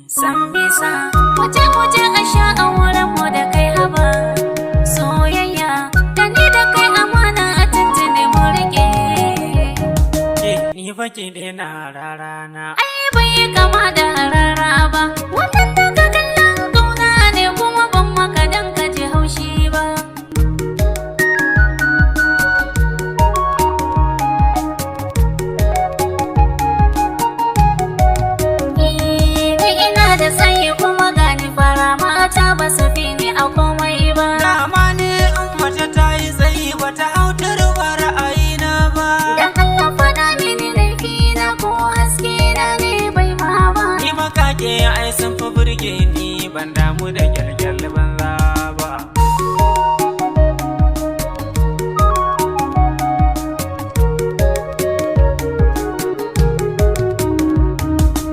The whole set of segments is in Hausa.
San bisa muje a sha a wurin mu da kai haba soyayya da ni da kai amana a tuntune mu rike. Ni fa ki daina rarana. Ai bai kama da rara ba. Wannan daga kallon kauna ne kuma ban maka dan ka ji haushi ba. Da tsaye kuma gani fara mata ba su fi ni a komai ba. Dama ne in mace ta yi tsayi ba ta autar ba ra'ayina ba. Dan Allah faɗa mini laifina ko haske na ne bai ma ba. Ni makake ai sun fi burge ni ban damu da gyalgyal banza ba.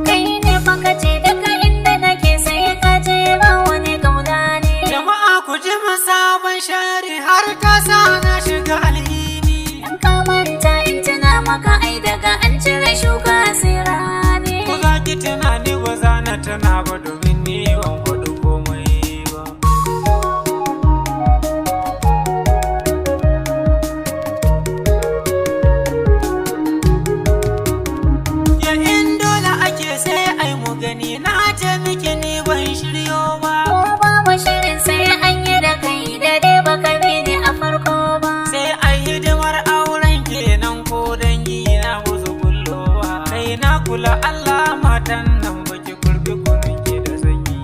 Kai ne fa kace duka inda nake sai ka je ba wani kauna ne. Jama'a ku ji mu sabon shari har ta sa na shiga alhini. Dan ka manta in tuna maka ai daga an cire shuka sai rani. Ko za ki tuna ni ba za na tuna ba domin ni ban faɗi komai ba. Ya in dole ake sai ai mu gani na ce miki ni ban shiryo ba. Ko babu shirin sai an yi da kai da dai baka bi ni a farko ba. Sai ai hidimar auren kenan ko dangi na musu kullowa. Kai na kula Allah matan nan baki kurbi kunun ki da sanyi.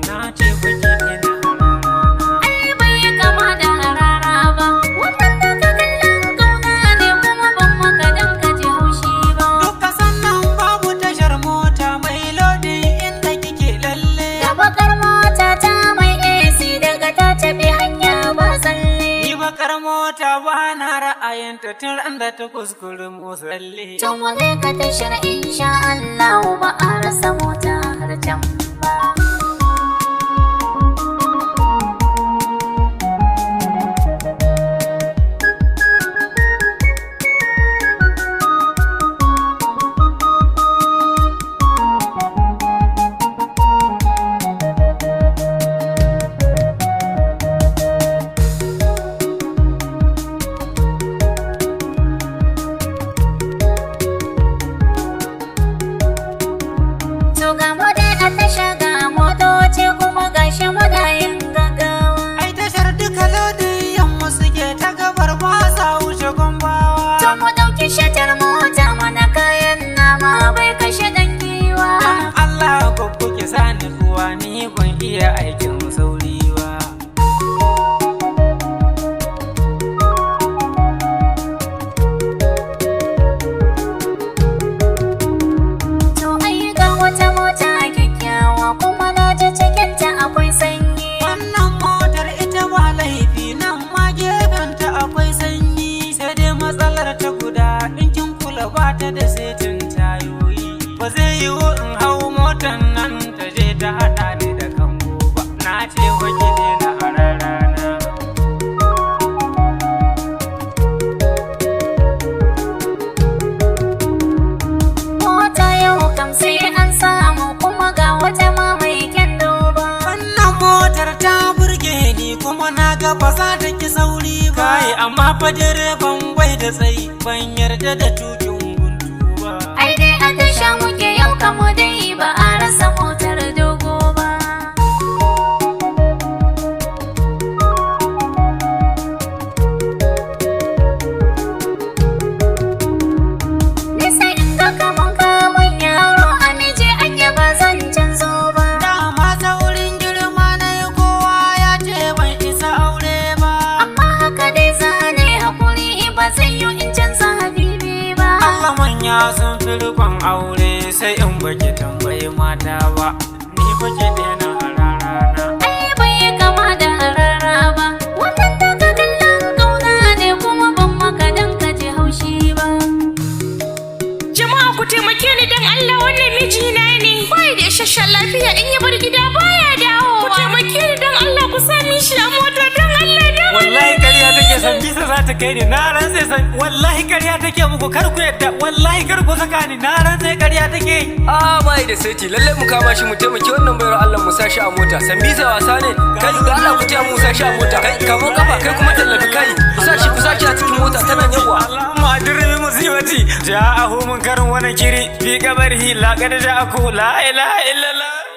Na ce baki ne na hararana. Ai bai kama da rara ba. Wannan daga kallon kauna ne kuma ban maka dan ka ji haushi ba. Duka sannan babu tashar mota mai lodin inda kike lalle. Da bakar mota ta mai AC daga ta tafi hanya ba tsalle. Ni bakar mota ba na ra'ayinta tun ran da ta kuskure musalle. Can wale ka tashar insha Allah ba a rasa mota har can ba. To ga mu dai a tasha ga motoci kuma gashi muna yin gaggawa. Ai tashar duka lodin yamma suke ta gabar ba sa wuce gombawa. To mu ɗauki shatar mota mana kayan nama bai kashe ɗan giwa. Dan Allah ko kuke sani kuwa ni ban iya aikin sauri ba. To ai ga wata mota kyakkyawa kuma na ji cikinta akwai sanyi. Wannan motar ita ba laifi nan ma gefenta akwai sanyi. Sai dai matsalar ta guda ɗinkin kula ba ta da setin tayoyi. Ba zai yiwu in hau motar nan ta je ta haɗa ni da kango ba. Na ce wa ki daina hararana. Mota yau kam sai an samu kuma ga wata ma mai kyan duba. Wannan motar ta burge ni kuma na ga ba za ta ki sauri ba. Kai amma fa direban bai da tsayi ban yarda da tukin guntu ba. Ai dai a tasha muke yau kamo dai ba a rasa motar dogo ba. Ni sai in ga kaman kamun yaro a miji anya ba zan canzo ba. Dama saurin girma na yi kowa ya ce ban isa aure ba. Amma haka dai zane hakuri ba zai yi in canza habibi ba. Allah manya sun fi rikon aure sai in baki tambayi mata ba. Ni baki daina hararana. Ai bai kama da rara ba. Wannan daga kallon kauna ne kuma ban maka dan ka ji haushi ba. Jama'a ku taimake ni dan Allah wannan mijina ne. Bai da isasshen lafiya in ya bar gida baya dawowa. Ku taimake ni dan Allah ku sami shi a mota dan Allah dan Wallahi ƙarya take san bisa za ta kai ni na rantse san wallahi ƙarya take muku kar ku yadda wallahi kar ku saka ni na rantse ƙarya take. A bai da saiti lalle mu kama shi mu taimaki wannan bayar Allah mu sashi a mota. Sambisa wasa ne kai ga Allah ku taya mu sashi a mota kai kamo kafa kai kuma tallafi kai ku sashi a cikin mota tana yawa. Allahumma adirmi musibati ja'ahu munkarun wa nakiri fi qabrihi laqad ja'aku la ilaha illallah.